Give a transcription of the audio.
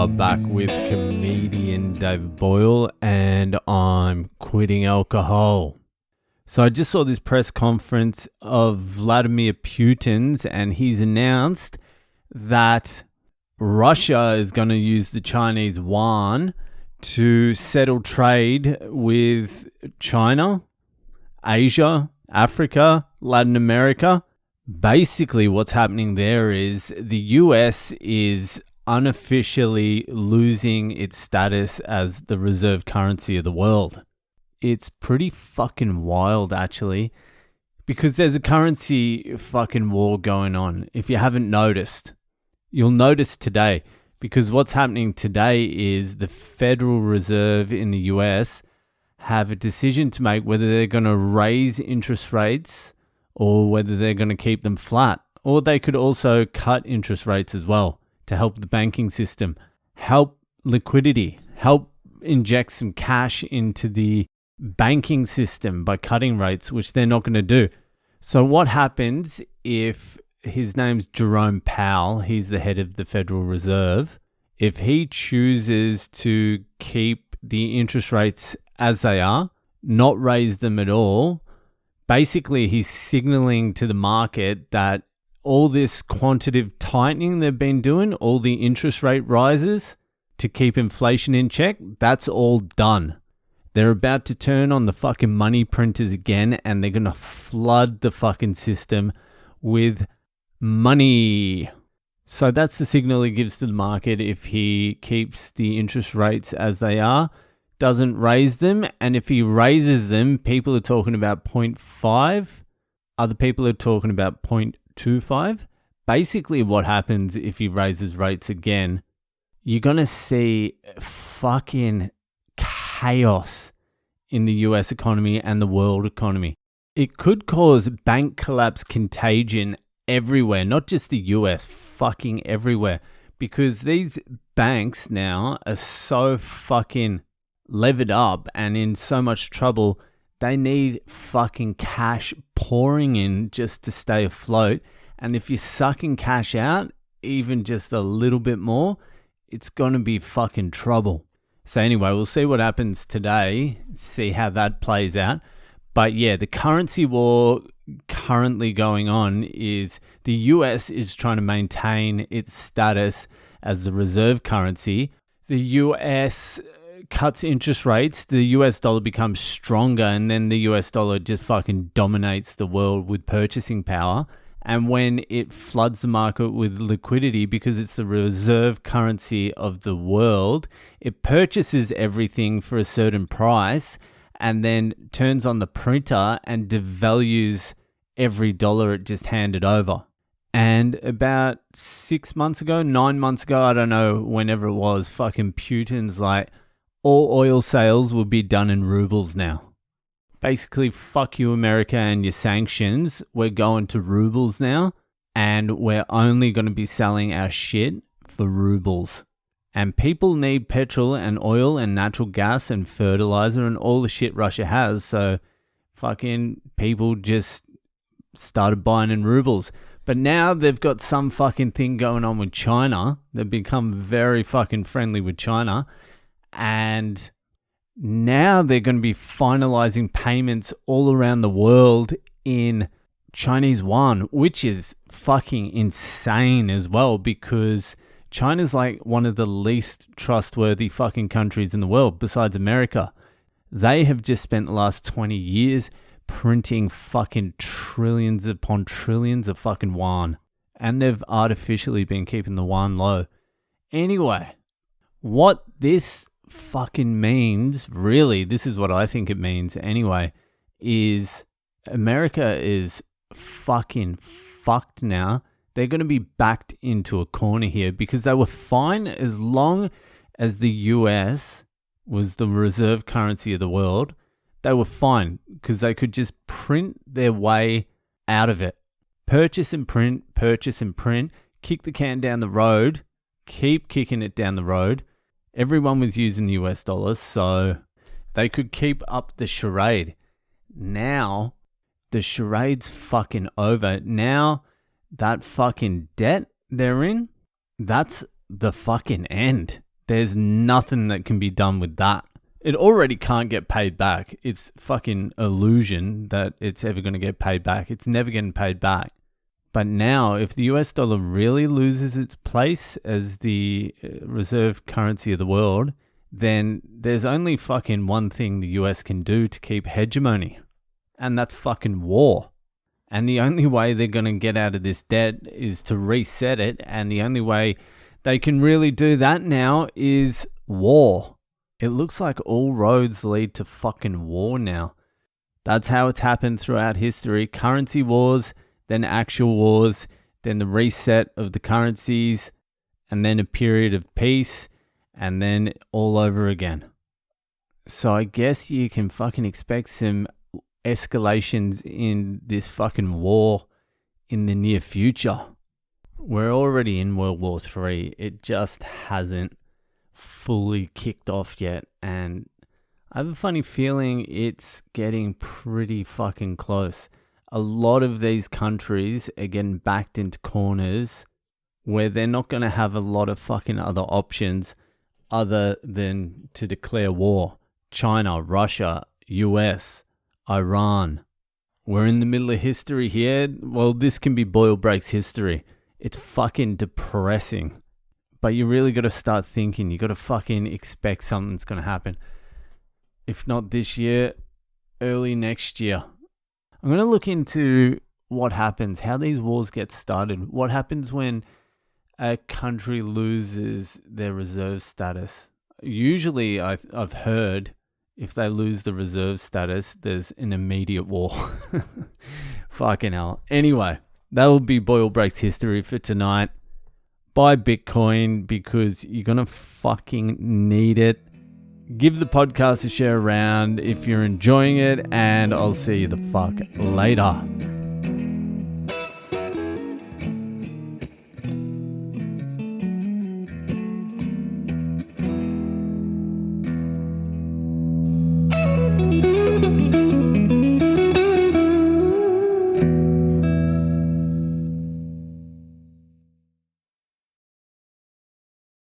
are back with comedian David Boyle, and I'm quitting alcohol. So I just saw this press conference of Vladimir Putin's, and he's announced that Russia is going to use the Chinese yuan to settle trade with China, Asia, Africa, Latin America. Basically, what's happening there is the US is unofficially losing its status as the reserve currency of the world. It's pretty fucking wild, actually, because there's a currency fucking war going on. If you haven't noticed, you'll notice today, because what's happening today is the Federal Reserve in the US have a decision to make whether they're going to raise interest rates or whether they're going to keep them flat. Or they could also cut interest rates as well to help the banking system, help liquidity, help inject some cash into the banking system by cutting rates, which they're not going to do. So what happens if his name's Jerome Powell, he's the head of the Federal Reserve, if he chooses to keep the interest rates as they are, not raise them at all, basically he's signaling to the market that all this quantitative tightening they've been doing, all the interest rate rises to keep inflation in check, that's all done. They're about to turn on the fucking money printers again, and they're going to flood the fucking system with money. So that's the signal he gives to the market if he keeps the interest rates as they are, doesn't raise them, and if he raises them, people are talking about 0.5, other people are talking about 0.25. Basically what happens if he raises rates again, you're going to see fucking chaos in the US economy and the world economy. It could cause bank collapse contagion everywhere, not just the US, fucking everywhere, because these banks now are so fucking levered up and in so much trouble, they need fucking cash pouring in just to stay afloat. And if you're sucking cash out even just a little bit more, it's going to be fucking trouble. So anyway, we'll see what happens today, see how that plays out. But yeah, the currency war currently going on is the US is trying to maintain its status as the reserve currency. The US cuts interest rates, the US dollar becomes stronger, and then the US dollar just fucking dominates the world with purchasing power. And when it floods the market with liquidity because it's the reserve currency of the world, it purchases everything for a certain price and then turns on the printer and devalues every dollar it just handed over. And about 6 months ago, 9 months ago, I don't know, whenever it was, fucking Putin's like, all oil sales will be done in rubles now. Basically, fuck you, America, and your sanctions. We're going to rubles now, and we're only going to be selling our shit for rubles. And people need petrol and oil and natural gas and fertilizer and all the shit Russia has, so fucking people just started buying in rubles. But now they've got some fucking thing going on with China. They've become very fucking friendly with China. And now they're going to be finalizing payments all around the world in Chinese yuan, which is fucking insane as well, because China's like one of the least trustworthy fucking countries in the world besides America. They have just spent the last 20 years printing fucking trillions upon trillions of fucking yuan, and they've artificially been keeping the yuan low. Anyway, what this fucking means, really, this is what I think it means anyway, is America is fucking fucked now. They're going to be backed into a corner here because they were fine as long as the US was the reserve currency of the world. They were fine because they could just print their way out of it. Purchase and print, kick the can down the road, keep kicking it down the road. Everyone was using the US dollars, so they could keep up the charade. Now, the charade's fucking over. Now, that fucking debt they're in, that's the fucking end. There's nothing that can be done with that. It already can't get paid back. It's fucking illusion that it's ever going to get paid back. It's never getting paid back. But now, if the US dollar really loses its place as the reserve currency of the world, then there's only fucking one thing the US can do to keep hegemony. And that's fucking war. And the only way they're going to get out of this debt is to reset it. And the only way they can really do that now is war. It looks like all roads lead to fucking war now. That's how it's happened throughout history. Currency wars, then actual wars, then the reset of the currencies, and then a period of peace, and then all over again. So I guess you can fucking expect some escalations in this fucking war in the near future. We're already in World War III. It just hasn't fully kicked off yet, and I have a funny feeling it's getting pretty fucking close. A lot of these countries are getting backed into corners where they're not going to have a lot of fucking other options other than to declare war. China, Russia, US, Iran. We're in the middle of history here. Well, this can be Boyle Breaks history. It's fucking depressing. But you really got to start thinking. You got to fucking expect something's going to happen. If not this year, early next year. I'm going to look into what happens, how these wars get started. What happens when a country loses their reserve status? Usually, I've heard, if they lose the reserve status, there's an immediate war. Fucking hell. Anyway, that will be Boyle Breaks history for tonight. Buy Bitcoin because you're going to fucking need it. Give the podcast a share around if you're enjoying it, and I'll see you the fuck later.